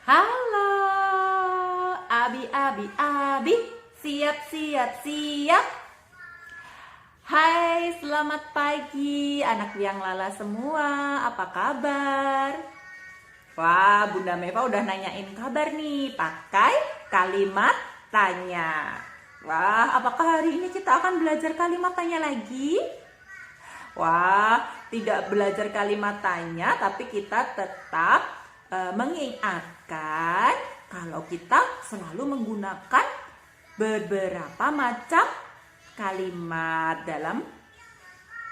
Halo, abi, siap, siap, siap. Hai, selamat pagi anak Biang Lala semua, apa kabar? Wah, Bunda Meva udah nanyain kabar nih, pakai kalimat tanya. Wah, apakah hari ini kita akan belajar kalimat tanya lagi? Wah, tidak belajar kalimat tanya, tapi kita tetap mengingatkan kalau kita selalu menggunakan beberapa macam kalimat dalam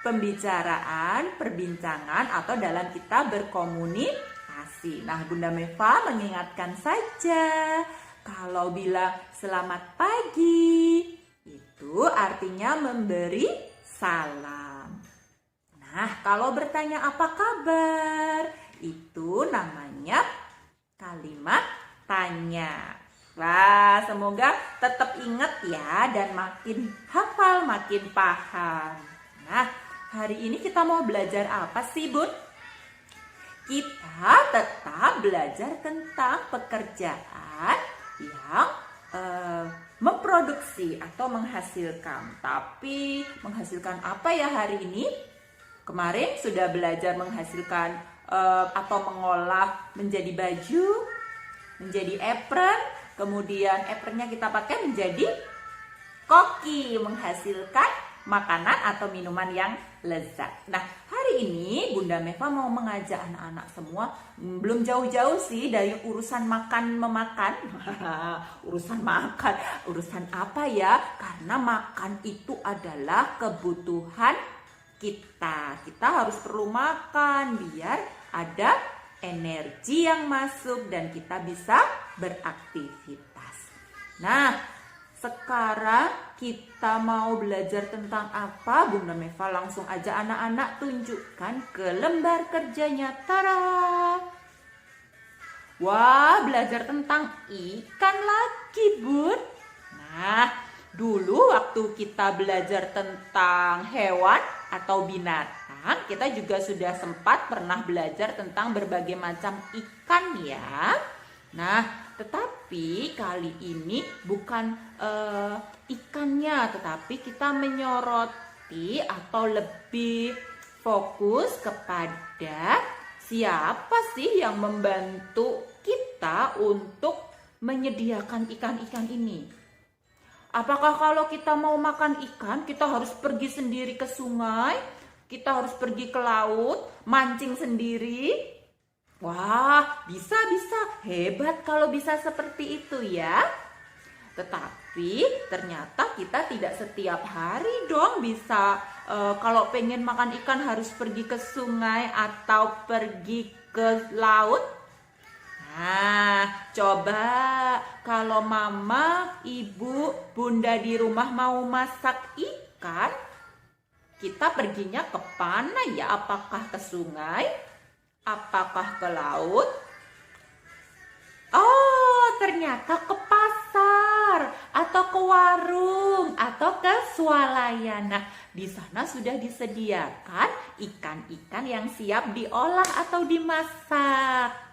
pembicaraan, perbincangan, atau dalam kita berkomunikasi. Nah, Bunda Meva mengingatkan saja, kalau bilang selamat pagi, itu artinya memberi salam. Nah, kalau bertanya apa kabar, itu namanya kalimat tanya. Wah, semoga tetap ingat ya dan makin hafal, makin paham. Nah, hari ini kita mau belajar apa sih, Bun? Kita tetap belajar tentang pekerjaan yang memproduksi atau menghasilkan. Tapi menghasilkan apa ya hari ini? Kemarin sudah belajar menghasilkan atau mengolah menjadi baju, menjadi apron, kemudian apronnya kita pakai menjadi koki, menghasilkan makanan atau minuman yang lezat. Nah, hari ini Bunda Meva mau mengajak anak-anak semua, belum jauh-jauh sih dari urusan makan memakan. Urusan makan, urusan apa ya? Karena makan itu adalah kebutuhan kita harus perlu makan biar ada energi yang masuk dan kita bisa beraktivitas. Nah, sekarang kita mau belajar tentang apa? Bunda Meva langsung aja anak-anak tunjukkan ke lembar kerjanya. Tara! Wah, belajar tentang ikan lagi, Bun. Nah, dulu waktu kita belajar tentang hewan atau binatang, kita juga sudah sempat pernah belajar tentang berbagai macam ikan ya. Nah, tetapi kali ini bukan ikannya, tetapi kita menyoroti atau lebih fokus kepada siapa sih yang membantu kita untuk menyediakan ikan-ikan ini. Apakah kalau kita mau makan ikan, kita harus pergi sendiri ke sungai, kita harus pergi ke laut, mancing sendiri? Wah, bisa. Hebat kalau bisa seperti itu ya. Tetapi ternyata kita tidak setiap hari dong bisa, kalau pengen makan ikan harus pergi ke sungai atau pergi ke laut. Nah, coba kalau mama, ibu, bunda di rumah mau masak ikan, kita perginya ke mana ya? Apakah ke sungai? Apakah ke laut? Oh, ternyata ke pasar atau ke warung atau ke swalayan. Nah, di sana sudah disediakan ikan-ikan yang siap diolah atau dimasak.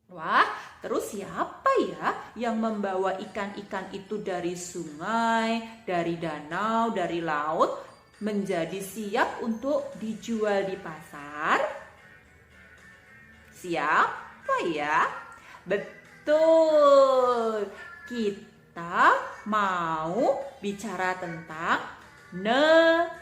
Wah, terus siapa ya yang membawa ikan-ikan itu dari sungai, dari danau, dari laut menjadi siap untuk dijual di pasar? Siapa ya? Betul, kita mau bicara tentang nelayan.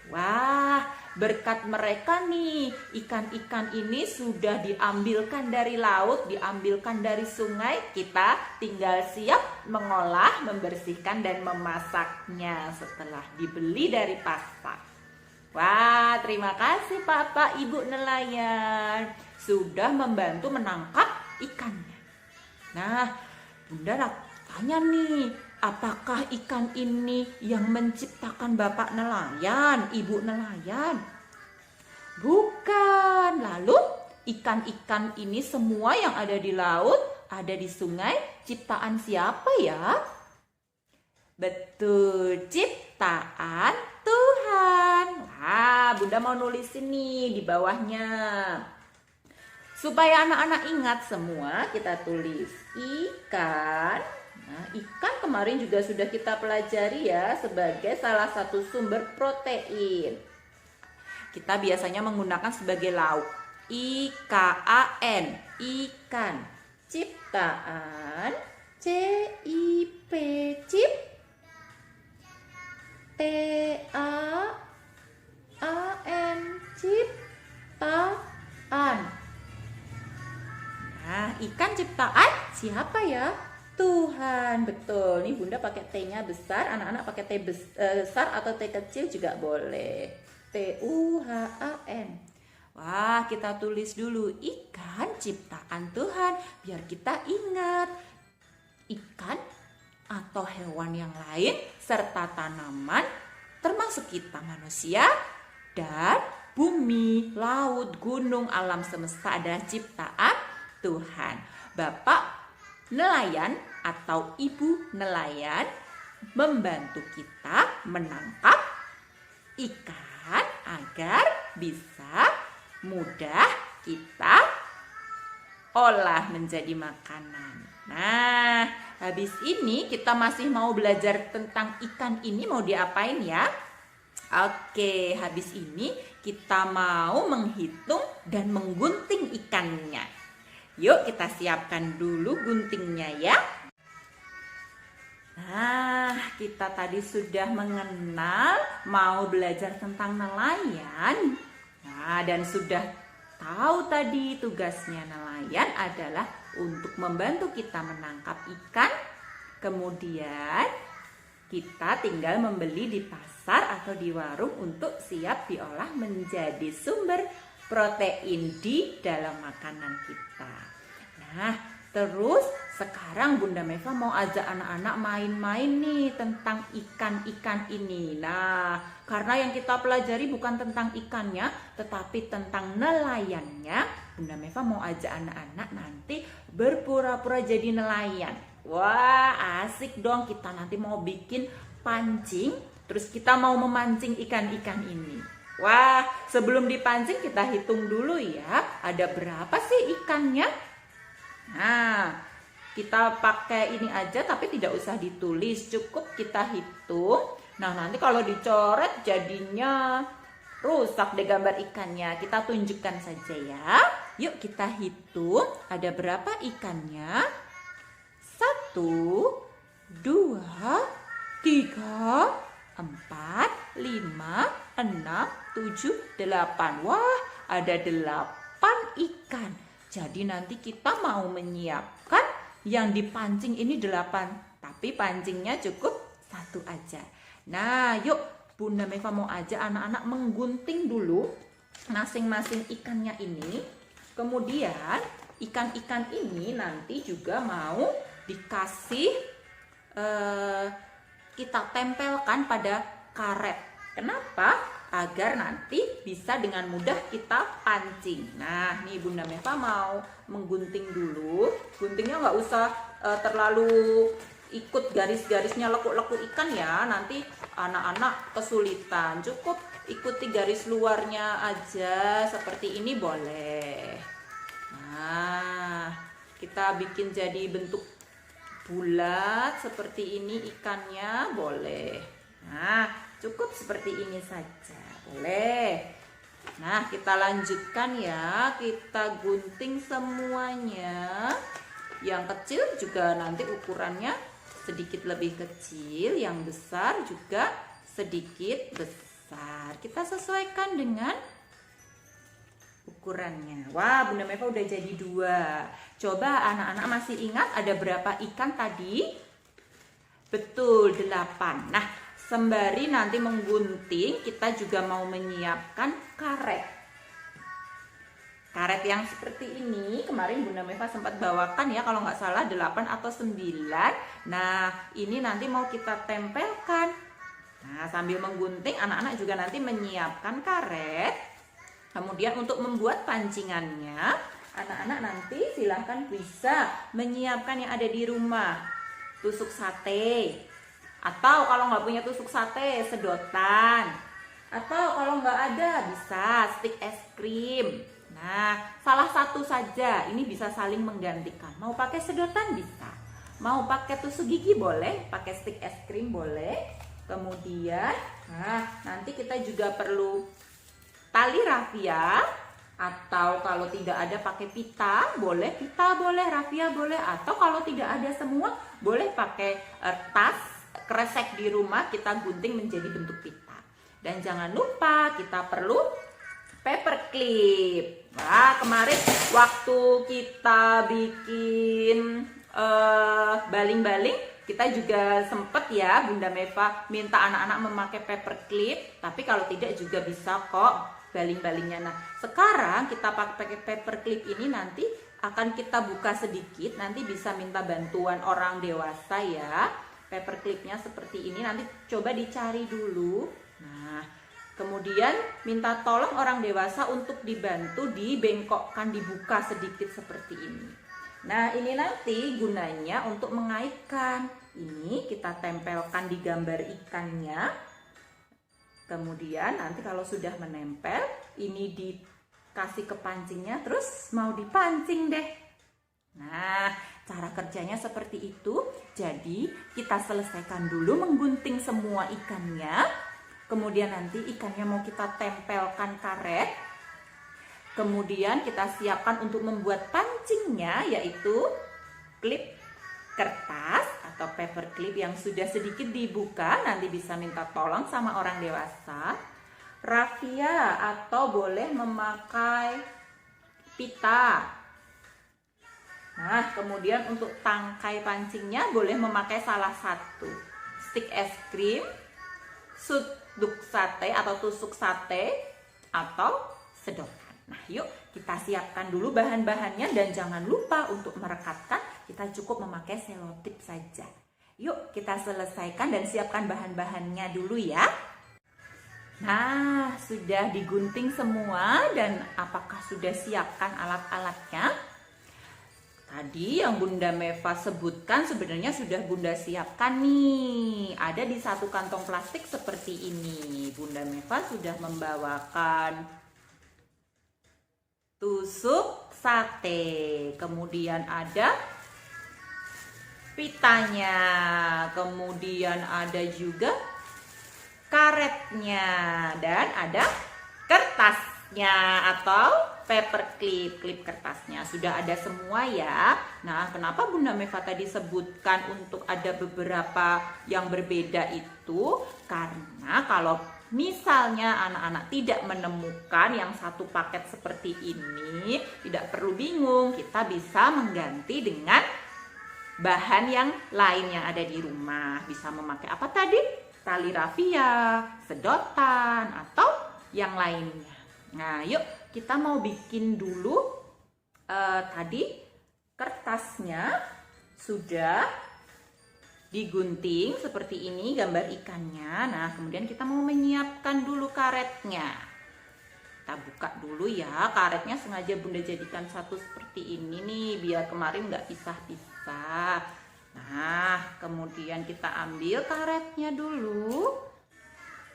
Wah, berkat mereka nih, ikan-ikan ini sudah diambilkan dari laut, diambilkan dari sungai, kita tinggal siap mengolah, membersihkan, dan memasaknya setelah dibeli dari pasar. Wah, terima kasih Bapak Ibu nelayan, sudah membantu menangkap ikannya. Nah, Bunda tanya nih, apakah ikan ini yang menciptakan Bapak nelayan, Ibu nelayan? Bukan. Lalu ikan-ikan ini semua yang ada di laut, ada di sungai, ciptaan siapa ya? Betul, ciptaan Tuhan. Wah, Bunda mau nulis ini di bawahnya. Supaya anak-anak ingat semua, kita tulis ikan. Nah, ikan kemarin juga sudah kita pelajari ya sebagai salah satu sumber protein. Kita biasanya menggunakan sebagai lauk. IKAN, ikan. Ciptaan, CIP, cip. TAAN, ciptaan. Nah, ikan ciptaan siapa ya? Tuhan, betul. Nih Bunda pakai T-nya besar, anak-anak pakai T besar atau T kecil juga boleh. TUHAN. Wah, kita tulis dulu ikan ciptaan Tuhan biar kita ingat. Ikan atau hewan yang lain serta tanaman termasuk kita manusia dan bumi, laut, gunung, alam semesta adalah ciptaan Tuhan. Bapak nelayan atau ibu nelayan membantu kita menangkap ikan agar bisa mudah kita olah menjadi makanan. Nah, habis ini kita masih mau belajar tentang ikan ini mau diapain ya? Oke, habis ini kita mau menghitung dan menggunting ikannya. Yuk kita siapkan dulu guntingnya ya. Nah, kita tadi sudah mengenal mau belajar tentang nelayan. Nah, dan sudah tahu tadi tugasnya nelayan adalah untuk membantu kita menangkap ikan. Kemudian kita tinggal membeli di pasar atau di warung untuk siap diolah menjadi sumber protein di dalam makanan kita. Nah, terus sekarang Bunda Meva mau ajak anak-anak main-main nih tentang ikan-ikan ini. Nah, karena yang kita pelajari bukan tentang ikannya, tetapi tentang nelayannya, Bunda Meva mau ajak anak-anak nanti berpura-pura jadi nelayan. Wah, asik dong, kita nanti mau bikin pancing, terus kita mau memancing ikan-ikan ini. Wah, sebelum dipancing kita hitung dulu ya, ada berapa sih ikannya? Nah, kita pakai ini aja tapi tidak usah ditulis, cukup kita hitung. Nah, nanti kalau dicoret jadinya rusak deh gambar ikannya. Kita tunjukkan saja ya. Yuk kita hitung ada berapa ikannya. 1, 2, 3, 4, 5, 6, 7, 8. Wah, ada 8 ikan. Jadi nanti kita mau menyiapkan yang dipancing ini 8. Tapi pancingnya cukup 1 aja. Nah, yuk Bunda Meva mau ajak anak-anak menggunting dulu masing-masing ikannya ini. Kemudian ikan-ikan ini nanti juga mau dikasih kita tempelkan pada karet. Kenapa? Agar nanti bisa dengan mudah kita pancing. Nah, nih Bunda Meva mau menggunting dulu. Guntingnya nggak usah terlalu ikut garis-garisnya lekuk-lekuk ikan ya. Nanti anak-anak kesulitan. Cukup ikuti garis luarnya aja seperti ini boleh. Nah, kita bikin jadi bentuk bulat seperti ini ikannya boleh. Nah, cukup seperti ini saja boleh. Nah, kita lanjutkan ya, kita gunting semuanya. Yang kecil juga nanti ukurannya sedikit lebih kecil, yang besar juga sedikit besar. Kita sesuaikan dengan ukurannya. Wah, Bunda Meva udah jadi 2. Coba anak-anak masih ingat ada berapa ikan tadi? Betul, 8. Nah, sembari nanti menggunting, kita juga mau menyiapkan karet. Karet yang seperti ini, kemarin Bunda Meva sempat bawakan ya, kalau nggak salah 8 atau 9. Nah, ini nanti mau kita tempelkan. Nah, sambil menggunting, anak-anak juga nanti menyiapkan karet. Kemudian untuk membuat pancingannya, anak-anak nanti silahkan bisa menyiapkan yang ada di rumah. Tusuk sate, atau kalau nggak punya tusuk sate, sedotan. Atau kalau nggak ada bisa stik es krim, Nah, salah satu saja, ini bisa saling menggantikan. Mau pakai sedotan bisa, mau pakai tusuk gigi boleh, pakai stik es krim boleh. Kemudian, nah nanti kita juga perlu tali rafia, atau kalau tidak ada pakai pita boleh, rafia boleh, atau kalau tidak ada semua boleh pakai tas kresek di rumah kita gunting menjadi bentuk pita. Dan jangan lupa kita perlu paper clip. Nah, kemarin waktu kita bikin baling-baling, kita juga sempet ya Bunda Meva minta anak-anak memakai paper clip, tapi kalau tidak juga bisa kok baling-balingnya. Nah, sekarang kita pakai paper clip ini nanti akan kita buka sedikit, nanti bisa minta bantuan orang dewasa ya. Paper clipnya seperti ini, nanti coba dicari dulu. Nah, kemudian minta tolong orang dewasa untuk dibantu dibengkokkan, dibuka sedikit seperti ini. Nah, ini nanti gunanya untuk mengaitkan. Ini kita tempelkan di gambar ikannya. Kemudian nanti kalau sudah menempel, ini dikasih ke pancingnya, terus mau dipancing deh. Nah, cara kerjanya seperti itu. Jadi, kita selesaikan dulu menggunting semua ikannya. Kemudian nanti ikannya mau kita tempelkan karet. Kemudian kita siapkan untuk membuat pancingnya, yaitu klip kertas atau paper clip yang sudah sedikit dibuka, nanti bisa minta tolong sama orang dewasa. Rafia atau boleh memakai pita. Nah, kemudian untuk tangkai pancingnya boleh memakai salah satu stik es krim, suduk sate atau tusuk sate, atau sedotan. Nah, yuk kita siapkan dulu bahan-bahannya, dan jangan lupa untuk merekatkan, kita cukup memakai selotip saja. Yuk kita selesaikan dan siapkan bahan-bahannya dulu ya. Nah, sudah digunting semua, dan apakah sudah siapkan alat-alatnya? Tadi yang Bunda Meva sebutkan sebenarnya sudah Bunda siapkan nih. Ada di satu kantong plastik seperti ini. Bunda Meva sudah membawakan tusuk sate, kemudian ada pitanya, kemudian ada juga karetnya, dan ada kertasnya atau paper clip, klip kertasnya. Sudah ada semua ya. Nah, kenapa Bunda Meva tadi sebutkan untuk ada beberapa yang berbeda itu? Karena kalau misalnya anak-anak tidak menemukan yang satu paket seperti ini, tidak perlu bingung, kita bisa mengganti dengan bahan yang lain yang ada di rumah. Bisa memakai apa tadi? Tali rafia, sedotan, atau yang lainnya. Nah, yuk kita mau bikin dulu. Tadi kertasnya sudah digunting seperti ini gambar ikannya. Nah, kemudian kita mau menyiapkan dulu karetnya. Kita buka dulu ya. Karetnya sengaja Bunda jadikan satu seperti ini nih, biar kemarin nggak pisah-pisah. Nah, kemudian kita ambil karetnya dulu.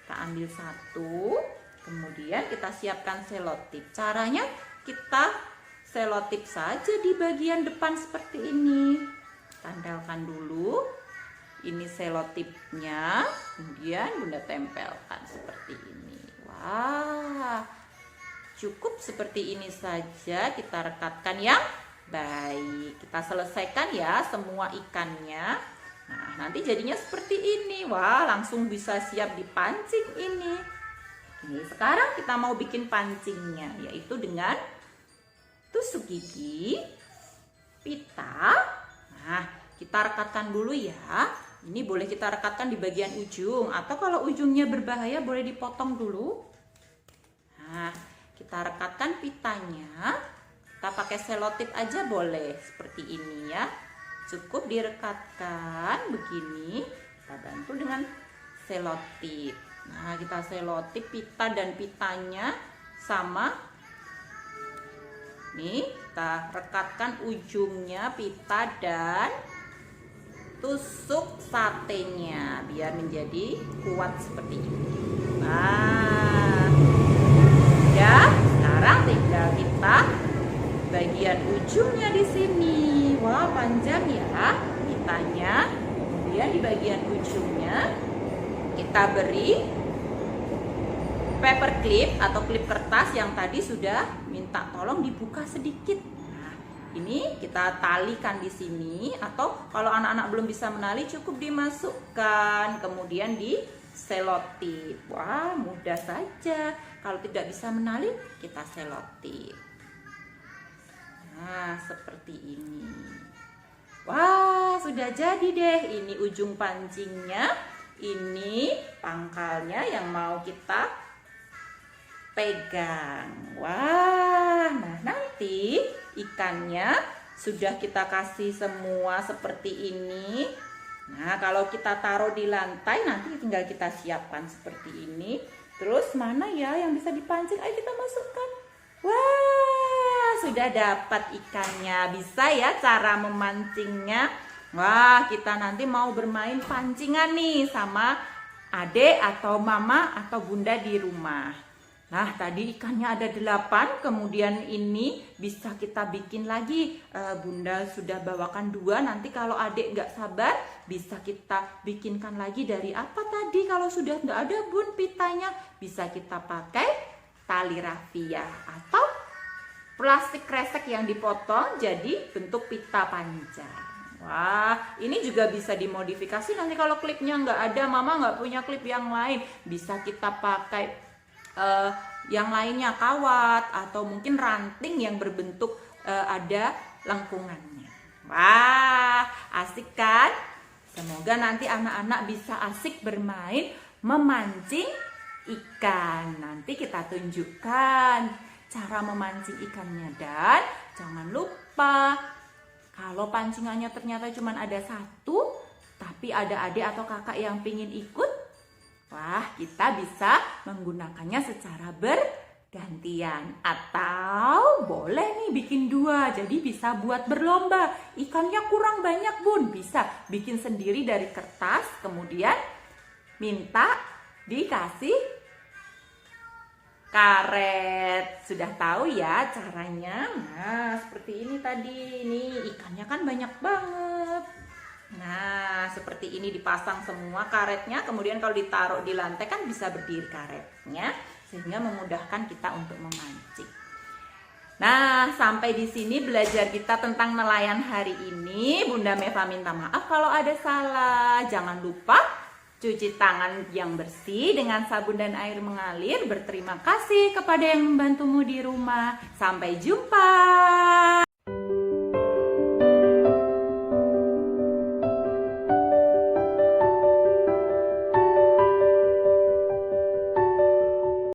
Kita ambil satu. Kemudian kita siapkan selotip. Caranya kita selotip saja di bagian depan seperti ini. Tandalkan dulu. Ini selotipnya, kemudian Bunda tempelkan seperti ini. Wah, cukup seperti ini saja. Kita rekatkan yang baik. Kita selesaikan ya semua ikannya. Nah, nanti jadinya seperti ini. Wah, langsung bisa siap dipancing ini. Ini sekarang kita mau bikin pancingnya, yaitu dengan tusuk gigi, pita. Nah, kita rekatkan dulu ya. Ini boleh kita rekatkan di bagian ujung, atau kalau ujungnya berbahaya boleh dipotong dulu. Nah, kita rekatkan pitanya. Kita pakai selotip aja boleh, seperti ini ya. Cukup direkatkan begini. Kita bantu dengan selotip. Nah, kita selotip pita dan pitanya sama. Nih, kita rekatkan ujungnya pita dan tusuk satenya biar menjadi kuat seperti ini. Nah, ya. sekarang tinggal kita bagian ujungnya di sini. Wah, panjang ya pitanya. Kemudian di bagian ujungnya kita beri paper clip atau klip kertas yang tadi sudah minta tolong dibuka sedikit. Nah, ini kita talikan di sini, atau kalau anak-anak belum bisa menali cukup dimasukkan kemudian di selotip. Wah, mudah saja. Kalau tidak bisa menali, kita selotip. Nah, seperti ini. Wah, sudah jadi deh. Ini ujung pancingnya, ini pangkalnya yang mau kita pegang. Wah, nah nanti ikannya sudah kita kasih semua seperti ini. Nah, kalau kita taruh di lantai nanti tinggal kita siapkan seperti ini. Terus mana ya yang bisa dipancing? Ayo kita masukkan. Wah, sudah dapat ikannya. Bisa ya cara memancingnya. Wah, kita nanti mau bermain pancingan nih sama adik atau mama atau bunda di rumah. Nah, tadi ikannya ada 8, kemudian ini bisa kita bikin lagi. Bunda sudah bawakan 2, nanti kalau adik nggak sabar bisa kita bikinkan lagi dari apa tadi. Kalau sudah nggak ada bun pitanya, bisa kita pakai tali rafia atau plastik kresek yang dipotong jadi bentuk pita panjang. Wah, ini juga bisa dimodifikasi. Nanti kalau klipnya nggak ada, mama nggak punya klip yang lain, bisa kita pakai yang lainnya, kawat atau mungkin ranting yang berbentuk ada lengkungannya. Wah, asik kan? Semoga nanti anak-anak bisa asik bermain memancing ikan. Nanti kita tunjukkan cara memancing ikannya, dan jangan lupa kalau pancingannya ternyata cuma ada 1, tapi ada adik atau kakak yang pingin ikut, wah, kita bisa menggunakannya secara bergantian. Atau boleh nih bikin 2, jadi bisa buat berlomba. Ikannya kurang banyak bun, bisa bikin sendiri dari kertas, kemudian minta dikasih karet. Sudah tahu ya caranya. Nah, seperti ini tadi. Ini ikannya kan banyak banget. Nah, seperti ini dipasang semua karetnya. Kemudian kalau ditaruh di lantai kan bisa berdiri karetnya, sehingga memudahkan kita untuk memancing. Nah, sampai di sini belajar kita tentang nelayan hari ini. Bunda Meva minta maaf kalau ada salah. Jangan lupa cuci tangan yang bersih dengan sabun dan air mengalir. Berterima kasih kepada yang membantumu di rumah. Sampai jumpa.